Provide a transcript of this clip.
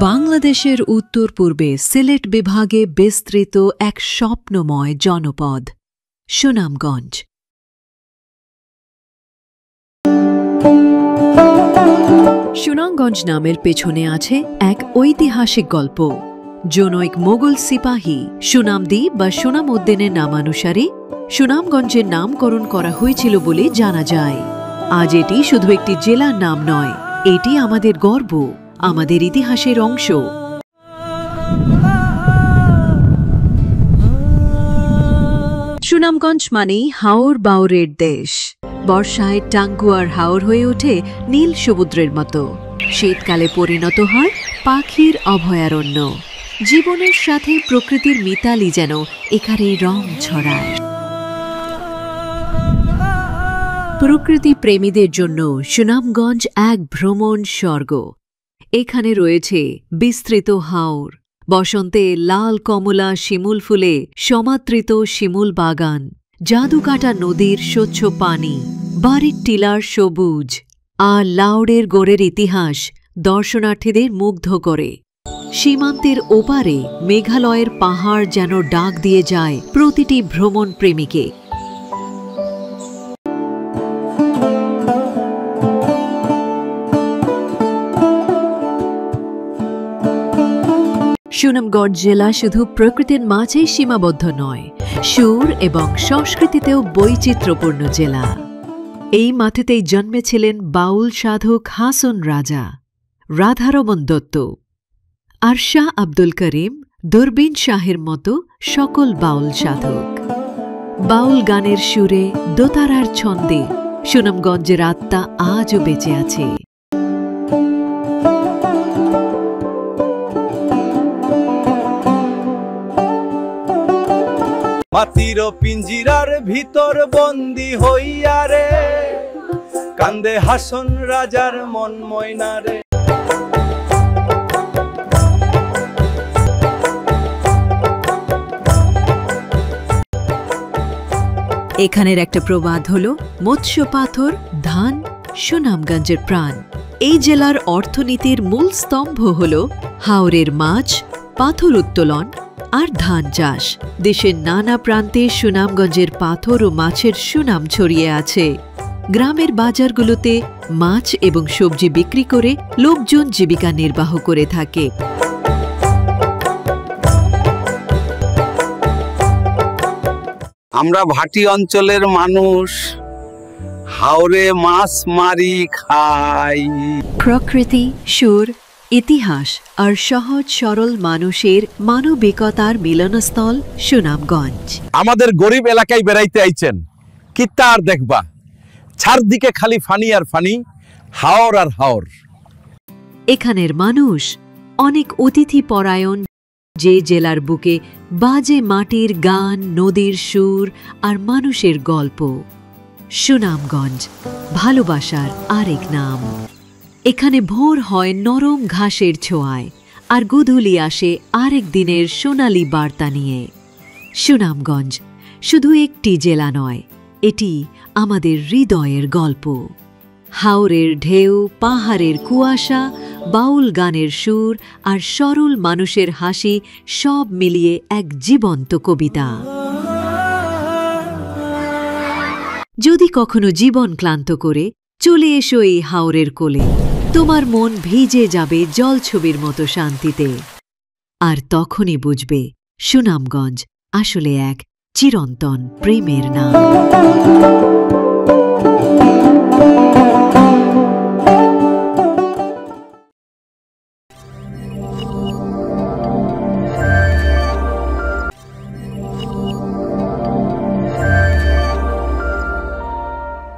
বাংলাদেশের উত্তর পূর্বে সিলেট বিভাগে বিস্তৃত এক স্বপ্নময় জনপদ সুনামগঞ্জ। সুনামগঞ্জ নামের পেছনে আছে এক ঐতিহাসিক গল্প। জনৈক মোগল সিপাহী সুনামদি বা সুনামউদ্দিনের নামানুসারে সুনামগঞ্জের নামকরণ করা হয়েছিল বলে জানা যায়। আজ এটি শুধু একটি জেলার নাম নয়, এটি আমাদের গর্ব, আমাদের ইতিহাসের অংশ। সুনামগঞ্জ মানেই হাওর বাউরের দেশ। বর্ষায় টাঙ্গুয়ার হাওর হয়ে ওঠে নীল সমুদ্রের মতো, শীতকালে পরিণত হয় পাখির অভয়ারণ্য। জীবনের সাথে প্রকৃতির মিতালি যেন এখানে রং ছড়ায়। প্রকৃতি প্রেমীদের জন্য সুনামগঞ্জ এক ভ্রমণ স্বর্গ। এখানে রয়েছে বিস্তৃত হাওর, বসন্তে লাল কমলা শিমুল ফুলে সমাদৃত শিমুল বাগান, জাদুকাটা নদীর স্বচ্ছ পানি, বাড়ির টিলার সবুজ, আর লাউড়ের গোড়ের ইতিহাস দর্শনার্থীদের মুগ্ধ করে। সীমান্তের ওপারে মেঘালয়ের পাহাড় যেন ডাক দিয়ে যায় প্রতিটি ভ্রমণ প্রেমীকে। সুনামগঞ্জ জেলা শুধু প্রকৃতির মাঝেই সীমাবদ্ধ নয়, সুর এবং সংস্কৃতিতেও বৈচিত্র্যপূর্ণ জেলা। এই মাটিতেই জন্মেছিলেন বাউল সাধক হাসন রাজা, রাধারমণ দত্ত, আর শাহ আব্দুল করিম, দূরবীন শাহের মতো সকল বাউল সাধক। বাউল গানের সুরে, দোতারার ছন্দে সুনামগঞ্জের আত্মা আজও বেঁচে আছে। মাটির পিঞ্জিরার ভিতর বন্দী হইয়া রে, কান্দে হাসন রাজার মন ময়না রে। এখানের একটা প্রবাদ হল, মৎস্য পাথর ধান সুনামগঞ্জের প্রাণ। এই জেলার অর্থনীতির মূল স্তম্ভ হল হাওরের মাছ, পাথর উত্তোলন আর ধান চাষ। দেশের নানা প্রান্তে সুনামগঞ্জের পাথর ও মাছের সুনাম ছড়িয়ে আছে। গ্রামের বাজারগুলোতে মাছ এবং সবজি বিক্রি করে লোকজন জীবিকা নির্বাহ করে থাকে। আমরা ভাটি অঞ্চলের মানুষ, হাওরে মাছ মারি খাই। প্রকৃতি, সুর, ইতিহাস আর সহজ সরল মানুষের মানবিকতার মিলনস্থল সুনামগঞ্জ। আমাদের গরিব এলাকায় বেড়াইতে আইছেন, কিত্তা আর দেখবা, চারদিকে খালি ফানি আর ফানি, হাওর আর হাওর। এখানের মানুষ অনেক অতিথি পরায়ণ, যে জেলার বুকে বাজে মাটির গান, নদীর সুর আর মানুষের গল্প। সুনামগঞ্জ ভালোবাসার আরেক নাম। এখানে ভোর হয় নরম ঘাসের ছোঁয়ায়, আর গোধূলি আসে আরেক দিনের সোনালি বার্তা নিয়ে। সুনামগঞ্জ শুধু একটি জেলা নয়, এটি আমাদের হৃদয়ের গল্প। হাওরের ঢেউ, পাহাড়ের কুয়াশা, বাউল গানের সুর আর সরল মানুষের হাসি সব মিলিয়ে এক জীবন্ত কবিতা। যদি কখনো জীবন ক্লান্ত করে, চলে এসো এই হাওরের কোলে। তোমার মন ভিজে যাবে জলছবির মতো শান্তিতে। আর তখনই বুঝবে সুনামগঞ্জ আসলে এক চিরন্তন প্রেমের নাম।